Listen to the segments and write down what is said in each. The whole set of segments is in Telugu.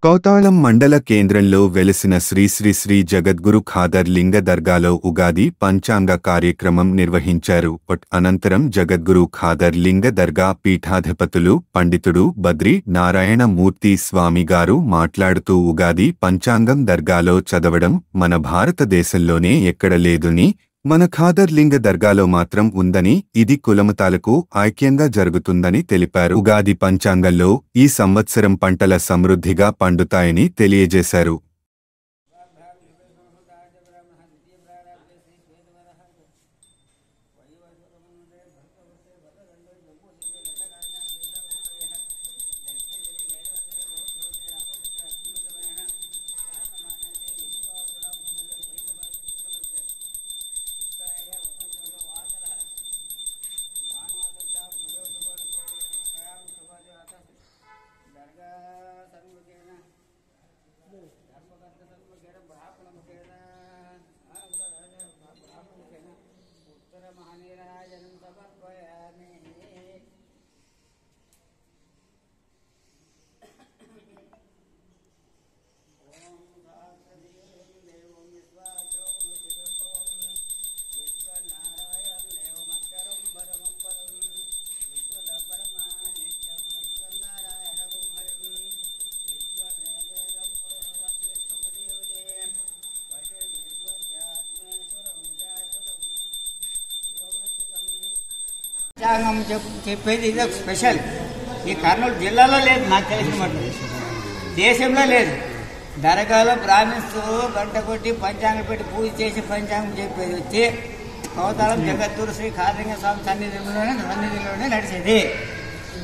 కౌతాళం మండల కేంద్రంలో వెలసిన శ్రీ శ్రీ శ్రీ జగద్గురు ఖాదర్ లింగ దర్గాలో ఉగాది పంచాంగ కార్యక్రమం నిర్వహించారు. అనంతరం జగద్గురు ఖాదర్ లింగ దర్గా పీఠాధిపతులు పండితుడు బద్రి నారాయణ మూర్తి స్వామి గారు మాట్లాడుతూ ఉగాది పంచాంగం దర్గాలో చదవడం మన భారతదేశంలోనే ఎక్కడ లేదుని, మన ఖాదర్ లింగ దర్గాలో మాత్రం ఉందని, ఇది కులమతాలకు ఐక్యంగా జరుగుతుందని తెలిపారు. ఉగాది పంచాంగంలో ఈ సంవత్సరం పంటల సమృద్ధిగా పండుతాయని తెలియజేశారు. చెప్పేది ఇది ఒక స్పెషల్. ఈ కర్నూలు జిల్లాలో లేదు, నాకు తెలిసిన మటు దేశంలో లేదు. దర్గాలో బ్రాహ్మిన్స్ గంట కొట్టి పంచాంగం పెట్టి పూజ చేసి పంచాంగం చెప్పేది వచ్చి కౌతాళం జగద్గురు శ్రీ ఖాదర్ స్వామి సన్నిధిలోనే నడిచేది.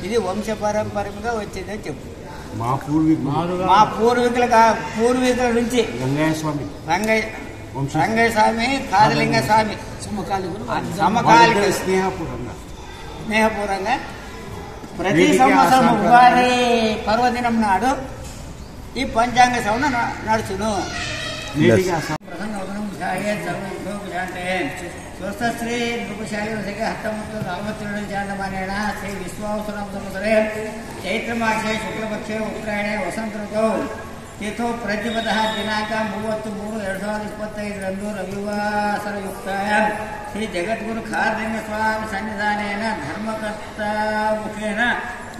ఇది వంశపారంపర్యంగా వచ్చేది అని చెప్పు. మా పూర్వీకుల నుంచి రంగయ్య స్వామి ఖాదలింగ స్వామి సమకాలిక స్నేహపూర్వంగా ప్రతి సంవత్సరం ఉగాది పర్వదినం నాడు ఈ పంచాంగ శ్రవణ నడుచును. స్వస్థశ్రీ నృపశాలి హస్తమూర్తి 42 చాందమానేన శ్రీ విశ్వావసరం సంవత్సరే చైత్రమాసే శుక్లపక్షే ఉత్తరాయణే వసంత ಋತೌ ತಿಥೋ ಪ್ರತಿಪದ ದಿನಾಂಕ 33/2025 ರವಿವಾಸರಯುಕ್ತಾಯಾಂ ಶ್ರೀ ಜಗದ್ಗುರು ಖಾದರ್ ಸ್ವಾಮಿ ಸನ್ನಿಧಾನೇನ ಧರ್ಮಕರ್ತ ಮುಖೇನ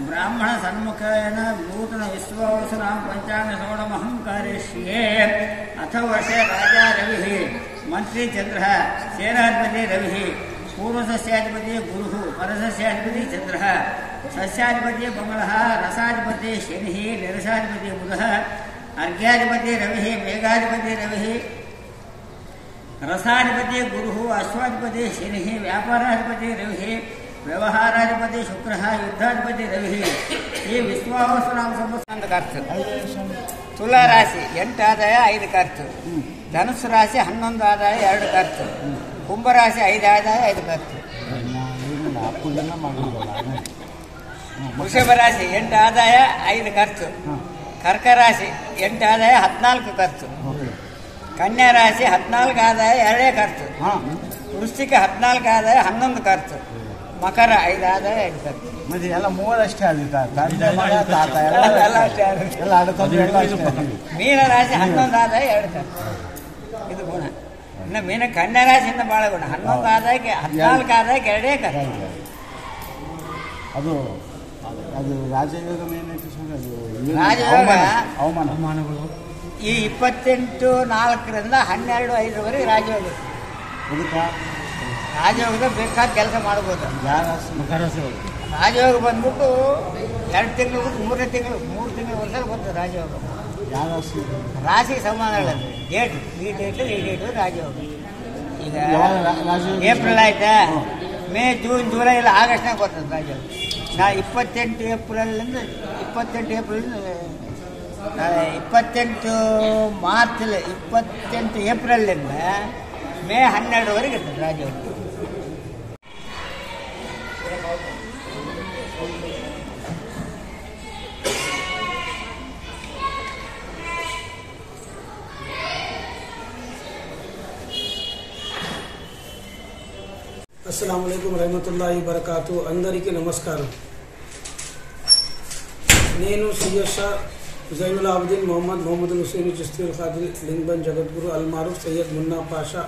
ಬ್ರಾಹ್ಮಣ ಸನ್ಮುಖೇನ ನೂತನ ವಿಶ್ವಾವಸುನಾಂ ಪಂಚಾಂಗ ಶ್ರವಣಮಹಂ ಕರಿಷ್ಯೆ. ಅಥ ವರ್ಷೆ ರಾಜಾ ರವಿ ಮಂತ್ರಿ ಚಂದ್ರ ಸೇನಾಧಿಪತಿ ರವಿ पूर्वसस्याधिपति गुरुः परसस्याधिपति चंद्रः सस्याधिपति मंगलः रसाधिपति शनिः निरसाधिपति बुधः अर्घ्याधिपति रविः मेघाधिपति रविः रसाधिपति गुरुः अश्वाधिपति शनिः व्यापाराधिपति रविः व्यवहाराधिपति शुक्रः युद्धाधिपति रविः. ಈ ವಿಶ್ವಾವಸುನಾಮ ಸಂವತ್ಸರ ಖರ್ಚು. ತುಲಾ ರಾಶಿ 8 ಆದಾಯ 5 ಖರ್ಚು. ಧನುಸ್ಸು ರಾಶಿ 11 ಆದಾಯ 2 ಖರ್ಚು. ಕುಂಭರಾಶಿ 5 ಆದಾಯ 5 ಖರ್ಚು. ವೃಷಭ ರಾಶಿ 8 ಆದಾಯ 5 ಖರ್ಚು. ಕರ್ಕ ರಾಶಿ 8 ಆದಾಯ 14 ಖರ್ಚು. ಕನ್ಯಾ ರಾಶಿ 14 ಆದಾಯ 2 ಖರ್ಚು. ವೃಶ್ಚಿಕ 14 ಆದಾಯ 11 ಖರ್ಚು. ಮಕರ 5 ಆದಾಯ 2 ಖರ್ಚು. ಮತ್ತೆ ಎಲ್ಲ ಮೂರಷ್ಟೇ ಮೀನ ರಾಶಿ 11 ಆದಾಯ 2 ಖರ್ಚು. ಇದು ಗುಣ. ಇನ್ನು ಮೀನ ಕನ್ಯಾ ರಾಶಿಯಿಂದ ಬಹಳ ಗುಣ. 11 ಆದಾಯಕ್ಕೆ 14 ಆದಾಯಕ್ಕೆ 2 ಖರ್ಚು. ಅದು ಅದು ರಾಜಯೋಗ ರಾಜಯೋಗ ಅವಮಾನಗಳು ಈ 28/4ರಿಂದ 12/5 ರಾಜಯೋಗ. ರಾಜಯೋಗದ ಬೇಕಾದ ಕೆಲಸ ಮಾಡ್ಬೋದು. ರಾಜಯೋಗ ಬಂದ್ಬಿಟ್ಟು 2 ತಿಂಗಳು ಬಿಟ್ಟು 3 ತಿಂಗಳು 3 ತಿಂಗಳು ವರ್ಷದಲ್ಲಿ ಬರ್ತದೆ ರಾಜಯೋಗ. ರಾಶಿ ಸಂಬಂಧಗಳಲ್ಲಿ ಡೇಟ್ ಈ ಡೇಟು ರಾಜಯೋಗ. ಈಗ ಏಪ್ರಿಲ್ ಆಯ್ತಾ, ಮೇ ಜೂನ್ ಜುಲೈ ಇಲ್ಲ ಆಗಸ್ಟ್ನಾಗ ಬರ್ತದೆ ರಾಜಯೋಗ. 28 ಏಪ್ರಿಲಿಂದ 28 ಮಾರ್ಚ್ 28 ಏಪ್ರಿಲಿಂದ ಮೇ 12ವರೆಗೆ ಇರ್ತದೆ ರಾಜಯೋಗ. అస్సలాముఅలైకుం రహమతుల్లాహి వబరకాతు. అందరికీ నమస్కారం. నేను సయ్యద్ షా జైనుల్ ఆబిదీన్ మొహమ్మద్ హుస్సేన్ చిస్తీ ఖాద్రి లింగం జగద్గురు అల్మారూఫ్ సయ్యద్ మున్నా పాషా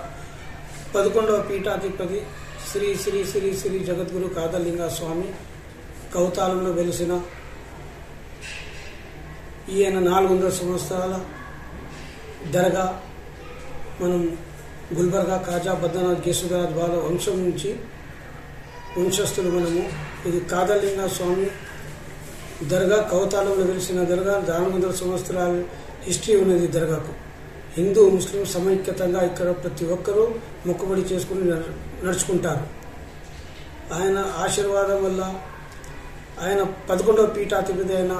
11వ పీఠాధిపతి శ్రీ శ్రీ శ్రీ శ్రీ జగద్గురు ఖాదర్లింగ స్వామి కౌతాలంలో వెలిసిన ఈయన 400 సంవత్సరాల దర్గా మనం గుల్బర్గా ఖాజా బద్రీనాథ్ కేశవరాజ్ వాళ్ళ వంశం నుంచి వంశస్థులు మనము. ఇది ఖాదర్లింగ స్వామి దర్గా కౌతాలంలో వెలిసిన దర్గా 400 సంవత్సరాల హిస్టరీ ఉన్నది దర్గాకు. హిందూ ముస్లిం సమైక్యతంగా ఇక్కడ ప్రతి ఒక్కరూ మొక్కుబడి చేసుకుని నడుచుకుంటారు. ఆయన ఆశీర్వాదం వల్ల ఆయన 11వ పీఠాధిపతి అయిన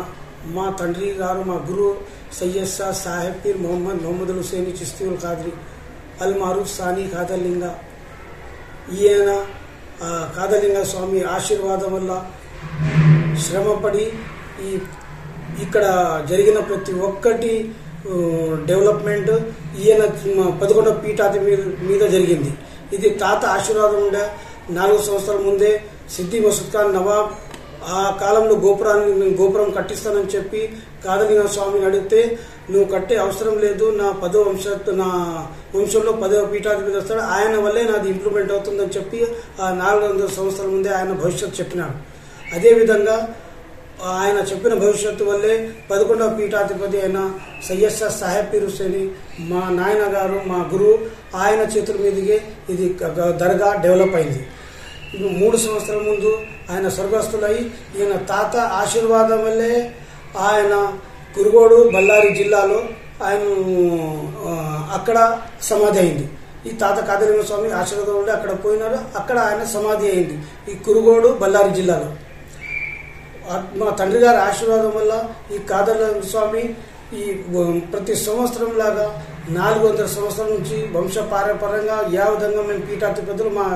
మా తండ్రి గారు మా గురువు సయ్యద్ షా సాహెబ్ పీర్ మొహమ్మద్ హుస్సేన్ చిస్తీ ఖాద్రి అల్ మారూఫ్ సానీ ఖాదర్లింగ ఈయన ఖాదర్లింగ స్వామి ఆశీర్వాదం వల్ల శ్రమపడి ఇక్కడ జరిగిన ప్రతి ఒక్కటి డెవలప్మెంట్ ఈయన 11వ పీఠాధిపతి మీద జరిగింది. ఇది తాత ఆశీర్వాదం ఉండే 4 సంవత్సరాల ముందే సిద్ది మసూద్ ఖాన్ నవాబ్ ఆ కాలంలో గోపురం కట్టిస్తానని చెప్పి ఖాదర్లింగ స్వామిని అడిగితే నువ్వు కట్టే అవసరం లేదు, నా వంశంలో 10వ పీఠాధిపతి వస్తాడు, ఆయన వల్లే నాది ఇంప్రూవ్మెంట్ అవుతుందని చెప్పి ఆ 400 సంవత్సరాల ముందే ఆయన భవిష్యత్తు చెప్పినాడు. అదేవిధంగా ఆయన చెప్పిన భవిష్యత్తు వల్లే 11వ పీఠాధిపతి అయిన సయ్యద్ షా సాహెబ్ పీర్ హుస్సేని మా నాయన గారు మా గురువు ఆయన చేతుల మీదుగా ఇది దర్గా డెవలప్ అయింది. 3 సంవత్సరాల ముందు ఆయన స్వర్గస్థులై ఈయన తాత ఆశీర్వాదం వల్లే ఆయన కురుగోడు బళ్ళారి జిల్లాలో ఆయన అక్కడ సమాధి అయింది. ఈ తాత ఖాదర్లింగ స్వామి ఆశీర్వాదం వల్లే అక్కడ పోయినారు, అక్కడ ఆయన సమాధి అయింది ఈ కురుగోడు బళ్ళారి జిల్లాలో. మా తండ్రి గారి ఆశీర్వాదం వల్ల ఈ ఖాదర్లింగ స్వామి ఈ ప్రతి సంవత్సరం లాగా 400 సంవత్సరాల నుంచి వంశ పారంపర్యంగా ఏ విధంగా మేము పీఠాధిపతులు మా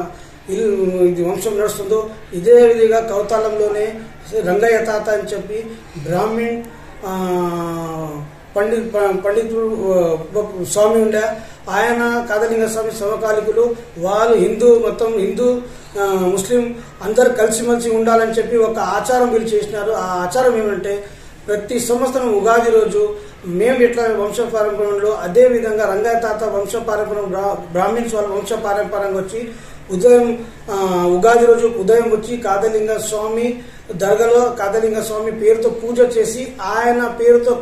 ఇది వంశం నడుస్తుందో ఇదే విధంగా కౌతాలంలోనే రంగయ్య తాత అని చెప్పి బ్రాహ్మణ్ పండితుడు స్వామి ఉండే ఆయన ఖాదర్లింగ స్వామి సమకాలికులు. వాళ్ళు మొత్తం హిందూ ముస్లిం అందరు కలిసిమెలిసి ఉండాలని చెప్పి ఒక ఆచారం వీళ్ళు చేసినారు. ఆ ఆచారం ఏమంటే ప్రతి సంవత్సరం ఉగాది రోజు మేము ఎట్లా వంశ పారంపర్యంలో అదే విధంగా రంగయ్య తాత వంశ పారంపర్యం బ్రాహ్మిన్స్ వాళ్ళ వంశ పారంపర్యంగా వచ్చి ఉగాది రోజు ఉదయం వచ్చి ఖాదర్లింగ స్వామి దర్గాలో ఖాదర్లింగ స్వామి పేరుతో పూజ చేసి ఆయన పేరుతో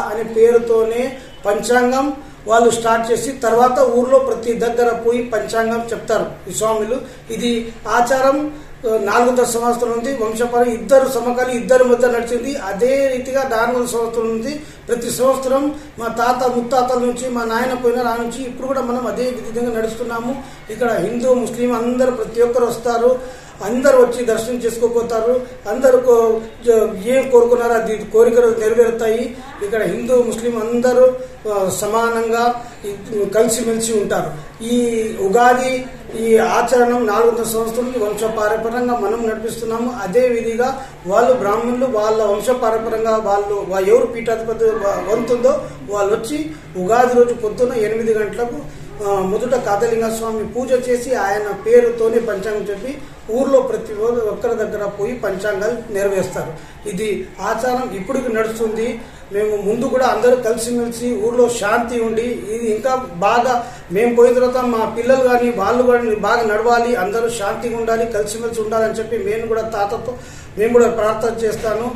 అనే పేరుతోనే పంచాంగం వాళ్ళు స్టార్ట్ చేసి తర్వాత ఊర్లో ప్రతి దగ్గర పోయి పంచాంగం చెప్తారు ఈ స్వాములు. ఇది ఆచారం 400 సంవత్సరాల నుంచి వంశపరం ఇద్దరు సమకాలి ఇద్దరి మధ్య నడిచింది. అదే రీతిగా 400 సంవత్సరాల నుంచి ప్రతి సంవత్సరం మా తాత ముత్తాతల నుంచి మా నాయన పోయిన ఆ నుంచి ఇప్పుడు కూడా మనం అదే విధంగా నడుస్తున్నాము. ఇక్కడ హిందూ ముస్లిం అందరూ ప్రతి ఒక్కరు వస్తారు, అందరు వచ్చి దర్శనం చేసుకోపోతారు. అందరూ ఏం కోరుకున్నారో అది కోరికలు నెరవేరుతాయి. ఇక్కడ హిందూ ముస్లిం అందరూ సమానంగా కలిసిమెలిసి ఉంటారు. ఈ ఉగాది ఈ ఆచరణం 400 సంవత్సరాలకి వంశ పారంపర్యంగా మనం నడిపిస్తున్నాము. అదే విధిగా వాళ్ళు బ్రాహ్మణులు వాళ్ళ వంశ పారంపర్యంగా వాళ్ళు ఎవరు పీఠాధిపతి వంతుందో వాళ్ళు వచ్చి ఉగాది రోజు పొద్దున్న 8 గంటలకు మొదట ఖాదర్లింగ స్వామి పూజ చేసి ఆయన పేరుతోనే పంచాంగం చెప్పి ఊర్లో ప్రతి ఒక్కరి దగ్గర పోయి పంచాంగాలు నెరవేరుస్తారు. ఇది ఆచారం ఇప్పటికి నడుస్తుంది. మేము ముందు కూడా అందరూ కలిసిమెలిసి ఊర్లో శాంతి ఉండి ఇది ఇంకా బాగా మేము పోయిన తర్వాత మా పిల్లలు కానీ వాళ్ళు కానీ బాగా నడవాలి, అందరూ శాంతిగా ఉండాలి, కలిసిమెలిసి ఉండాలని చెప్పి మేము కూడా తాతతో మేము కూడా ప్రార్థన చేస్తాను.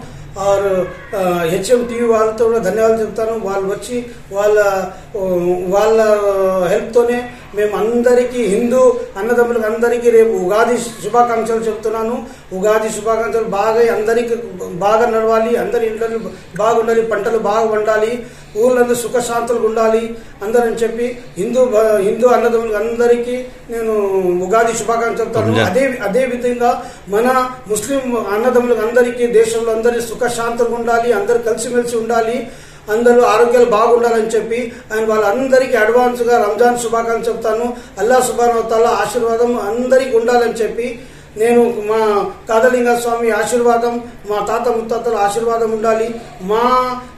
హెచ్ఎం టీవీ వాళ్ళతో కూడా ధన్యవాదాలు చెప్తాను. వాళ్ళు వచ్చి వాళ్ళ హెల్ప్తోనే మేము అందరికీ హిందూ అన్నదమ్ములకు అందరికీ రేపు ఉగాది శుభాకాంక్షలు చెప్తున్నాను. ఉగాది శుభాకాంక్షలు బాగా అందరికీ బాగా నడవాలి, అందరి ఇంట్లో బాగుండాలి, పంటలు బాగా పండాలి, ఊళ్ళందరూ సుఖశాంతులుగా ఉండాలి అందరని చెప్పి హిందూ అన్నదమ్ములకు అందరికీ నేను ఉగాది శుభాకాంక్షలు చెప్తాను. అదే విధంగా మన ముస్లిం అన్నదమ్ములకు అందరికీ దేశంలో అందరి సుఖశాంతులుగా ఉండాలి, అందరు కలిసిమెలిసి ఉండాలి, అందరూ ఆరోగ్యాలు బాగుండాలని చెప్పి ఆయన వాళ్ళందరికీ అడ్వాన్స్గా రంజాన్ శుభాకాంక్షలు చెప్తాను. అల్లా సుబ్హానహు వ తఆలా ఆశీర్వాదం అందరికీ ఉండాలని చెప్పి నేను మా ఖాదర్లింగ స్వామి ఆశీర్వాదం మా తాత ముత్తాతల ఆశీర్వాదం ఉండాలి. మా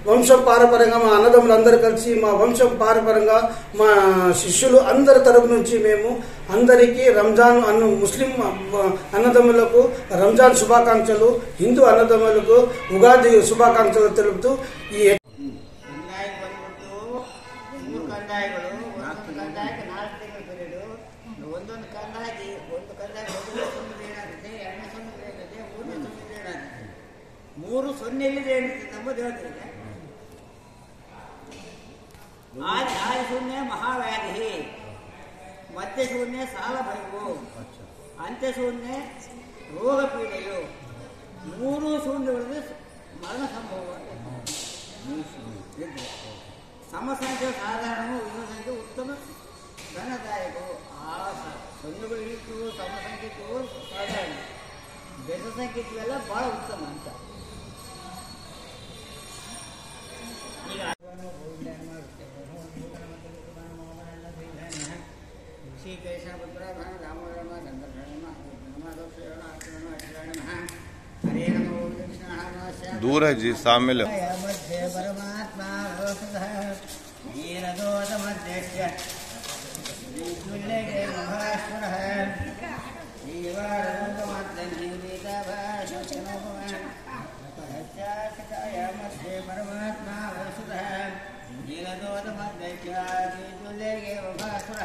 వంశం పారంపర్యంగా మా అన్నదమ్ములందరూ కలిసి మా వంశం పారంపర్యంగా మా శిష్యులు అందరి తరపు నుంచి మేము అందరికీ రంజాన్ ముస్లిం అన్నదమ్ములకు రంజాన్ శుభాకాంక్షలు, హిందూ అన్నదమ్ములకు ఉగాది శుభాకాంక్షలు తెలుపుతూ ఈ ಶೂನ್ಯ ನಂಬೋದು ಹೇಳ್ತಿದ್ರೆ ಆದಿ ಶೂನ್ಯ ಮಹಾವ್ಯಾಧಿ, ಮಧ್ಯ ಶೂನ್ಯ ಸಾಲ ಭಯವು, ಅಂತ್ಯ ಶೂನ್ಯ ರೋಗ ಪೀಡೆಯು, ಮೂರು ಶೂನ್ಯಗಳಲ್ಲಿ ಮರಣ ಸಂಭವ. ಸಮಸಂಖ್ಯೆ ಸಾಧಾರಣವು, ವಿಷಮ ಸಂಖ್ಯೆ ಉತ್ತಮ ಧನದಾಯಕವು. ಆ ಶೂನ್ಯಗಳಿತ್ತು ಸಮಸಂಖ್ಯೆಗೂ ಸಾಧಾರಣ, ಬೆಸ ಸಂಖ್ಯೆಲ್ಲ ಬಹಳ ಉತ್ತಮ ಅಂತ. ಈಗ ಶ್ರೀಕೇಶಪುತ್ರ ರಾಮರಾಮ ಹರೇ ನಮೋ दूर है जी, सामने ಮಧ್ಯೆ ಪರಮಾತ್ಮ ನೀರದೋತ ಮಧ್ಯಕ್ಷ ಶ್ರೀ ಮಹಾಶ್ವರ ಮಧ್ಯೆ ಪರಮಾತ್ಮ ವಸುಧ ನೀಲದೋತ ಮಧ್ಯಕ್ಷ ಶ್ರೀ ಮಹಾಶ್ವರ